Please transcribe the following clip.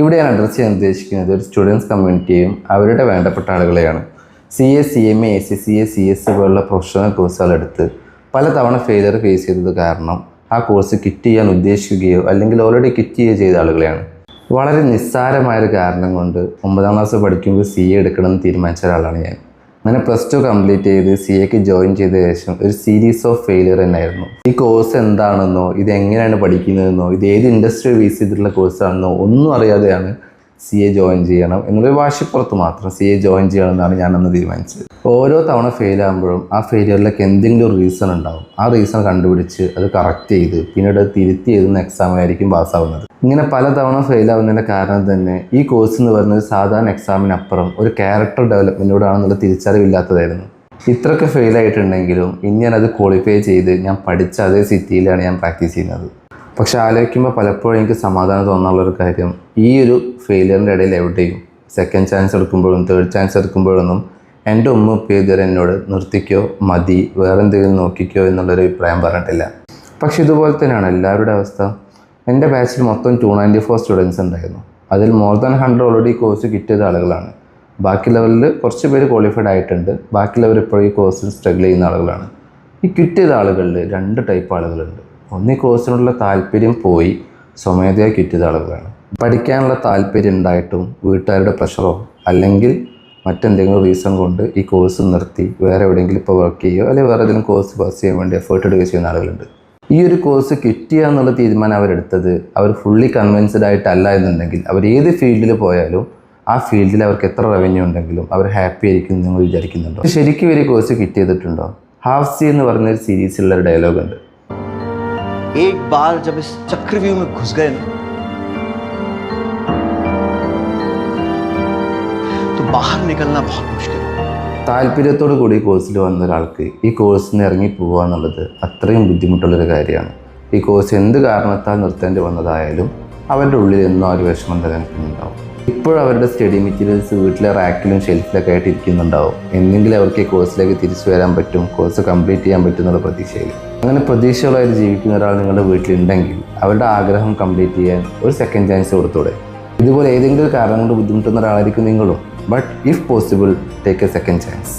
ഇവിടെ ഞാൻ അഡ്രസ്സ് ചെയ്യാൻ ഉദ്ദേശിക്കുന്നത് ഒരു സ്റ്റുഡൻസ് കമ്മ്യൂണിറ്റിയും അവരുടെ വേണ്ടപ്പെട്ട ആളുകളെയാണ്. CA, CMA, ACCA, CS പോലുള്ള പ്രൊഫഷണൽ കോഴ്സുകളെടുത്ത് പലതവണ ഫെയിലിയർ ഫേസ് ചെയ്തത് കാരണം ആ കോഴ്സ് കിറ്റ് ചെയ്യാൻ ഉദ്ദേശിക്കുകയോ അല്ലെങ്കിൽ ഓൾറെഡി കിറ്റ് ചെയ്യുകയോ ചെയ്ത ആളുകളെയാണ്. വളരെ നിസ്സാരമായൊരു കാരണം കൊണ്ട് 9ാം ക്ലാസ് പഠിക്കുമ്പോൾ CA എടുക്കണമെന്ന് തീരുമാനിച്ച ഒരാളാണ് ഞാൻ. അങ്ങനെ +2 കംപ്ലീറ്റ് ചെയ്ത് CAക്ക് ജോയിൻ ചെയ്ത ശേഷം ഒരു സീരീസ് ഓഫ് ഫെയിലിയർ തന്നെയായിരുന്നു. ഈ കോഴ്സ് എന്താണെന്നോ ഇത് എങ്ങനെയാണ് പഠിക്കുന്നതെന്നോ ഇത് ഏത് ഇൻഡസ്ട്രി ബേസ് ചെയ്തിട്ടുള്ള കോഴ്സാണെന്നോ ഒന്നും അറിയാതെയാണ് CA ജോയിൻ ചെയ്യണം എന്നൊരു വാശിപ്പുറത്ത് മാത്രം CA ജോയിൻ ചെയ്യണമെന്നാണ് ഞാനന്ന് തീരുമാനിച്ചത്. ഓരോ തവണ ഫെയിൽ ആകുമ്പോഴും ആ ഫെയിലിയറിലേക്ക് എന്തെങ്കിലും ഒരു റീസൺ ഉണ്ടാവും. ആ റീസൺ കണ്ടുപിടിച്ച് അത് കറക്റ്റ് ചെയ്ത് പിന്നീട് തിരുത്തി എഴുതുന്ന എക്സാമിനായിരിക്കും പാസ്സാവുന്നത്. ഇങ്ങനെ പലതവണ ഫെയിൽ ആവുന്നതിൻ്റെ കാരണം തന്നെ ഈ കോഴ്സ് എന്ന് പറയുന്നത് സാധാരണ എക്സാമിനപ്പുറം ഒരു ക്യാരക്ടർ ഡെവലപ്മെൻറ്റോടാണെന്നുള്ള തിരിച്ചറിവില്ലാത്തതായിരുന്നു. ഇത്രയൊക്കെ ഫെയിൽ ആയിട്ടുണ്ടെങ്കിലും ഇനി ഞാനത് ക്വാളിഫൈ ചെയ്ത് ഞാൻ പഠിച്ച അതേ സിറ്റിയിലാണ് ഞാൻ പ്രാക്ടീസ് ചെയ്യുന്നത്. പക്ഷെ ആലോചിക്കുമ്പോൾ പലപ്പോഴും എനിക്ക് സമാധാനം തോന്നാനുള്ളൊരു കാര്യം, ഈ ഒരു ഫെയിലിയറിൻ്റെ ഇടയിൽ എവിടെയും സെക്കൻഡ് ചാൻസ് എടുക്കുമ്പോഴും തേർഡ് ചാൻസ് എടുക്കുമ്പോഴൊന്നും എൻ്റെ ഉമ്മ ഇതുവരെ എന്നോട് നിർത്തിക്കോ, മതി, വേറെ എന്തെങ്കിലും നോക്കിക്കോ എന്നുള്ളൊരു അഭിപ്രായം പറഞ്ഞിട്ടില്ല. പക്ഷെ ഇതുപോലെ തന്നെയാണ് എല്ലാവരുടെ അവസ്ഥ. എൻ്റെ ബാച്ചിൽ മൊത്തം 294 സ്റ്റുഡൻസ് ഉണ്ടായിരുന്നു. അതിൽ മോർ ദാൻ 100 ഓൾറെഡി കോഴ്സ് കിട്ടിയത് ആളുകളാണ്. ബാക്കി ലെവലിൽ കുറച്ച് പേര് ക്വാളിഫൈഡ് ആയിട്ടുണ്ട്. ബാക്കിയുള്ളവർ ഇപ്പോഴും ഈ കോഴ്സിൽ സ്ട്രഗിൾ ചെയ്യുന്ന ആളുകളാണ്. ഈ കിട്ടിയത് ആളുകളിൽ 2 ടൈപ്പ് ആളുകളുണ്ട്. ഒന്ന് ഈ കോഴ്സിനുള്ള താല്പര്യം പോയി സ്വമേധയാ കിട്ടിയത് ആളുകളാണ്. പഠിക്കാനുള്ള താല്പര്യം ഉണ്ടായിട്ടും വീട്ടുകാരുടെ പ്രഷറോ അല്ലെങ്കിൽ മറ്റെന്തെങ്കിലും റീസൺ കൊണ്ട് ഈ കോഴ്സ് നിർത്തി വേറെ എവിടെയെങ്കിലും ഇപ്പോൾ വർക്ക് ചെയ്യുകയോ അല്ലെങ്കിൽ വേറെ ഏതെങ്കിലും കോഴ്സ് പാസ് ചെയ്യാൻ വേണ്ടി എഫേർട്ട് എടുക്കുകയോ ചെയ്യുന്ന ആളുകളുണ്ട്. ഈ ഒരു കോഴ്സ് കിട്ടുക എന്നുള്ള തീരുമാനം അവരെടുത്തത് അവർ ഫുള്ളി കൺവിൻസ്ഡ് ആയിട്ടല്ല എന്നുണ്ടെങ്കിൽ അവർ ഏത് ഫീൽഡിൽ പോയാലും ആ ഫീൽഡിൽ അവർക്ക് എത്ര റവന്യൂ ഉണ്ടെങ്കിലും അവർ ഹാപ്പി ആയിരിക്കും എന്ന് നിങ്ങൾ വിചാരിക്കുന്നുണ്ടോ? ശരിക്കും ഒരു കോഴ്സ് കിറ്റ് ചെയ്തിട്ടുണ്ടോ? ഹാഫ്സി എന്ന് പറഞ്ഞൊരു സീരീസിലുള്ളൊരു ഡയലോഗ് ഉണ്ട്. एक बार जब इस चक्रव्यूह में घुस गए तो बाहर निकलना बहुत मुश्किल है. താല്പര്യത്തോടു കൂടി കോഴ്സിൽ വന്ന ഒരാൾക്ക് ഈ കോഴ്സിൽ നിന്ന് ഇറങ്ങി പോവുക എന്നുള്ളത് അത്രയും ബുദ്ധിമുട്ടുള്ളൊരു കാര്യമാണ്. ഈ കോഴ്സ് എന്ത് കാരണത്താൽ നിർത്തേണ്ടി വന്നതായാലും അവരുടെ ഉള്ളിൽ എന്നോ ഒരു വിഷമം നിലനിൽക്കുന്നുണ്ടാവും. ഇപ്പോഴും അവരുടെ സ്റ്റഡി മെറ്റീരിയൽസ് വീട്ടിലെ റാക്കിലും ഷെൽഫിലൊക്കെ ആയിട്ട് ഇരിക്കുന്നുണ്ടാവും. എന്തെങ്കിലും അവർക്ക് ഈ കോഴ്സിലേക്ക് തിരിച്ചു വരാൻ പറ്റും, കോഴ്സ് കംപ്ലീറ്റ് ചെയ്യാൻ പറ്റും എന്നുള്ള പ്രതീക്ഷയിൽ. അങ്ങനെ പ്രതീക്ഷകളായിട്ട് ജീവിക്കുന്ന ഒരാൾ നിങ്ങളുടെ വീട്ടിലുണ്ടെങ്കിൽ അവരുടെ ആഗ്രഹം കംപ്ലീറ്റ് ചെയ്യാൻ ഒരു സെക്കൻഡ് ചാൻസ് കൊടുത്തൂടെ? ഇതുപോലെ ഏതെങ്കിലും കാരണം കൊണ്ട് ബുദ്ധിമുട്ടുന്ന ഒരാളായിരിക്കും നിങ്ങളും. But if possible take A second chance.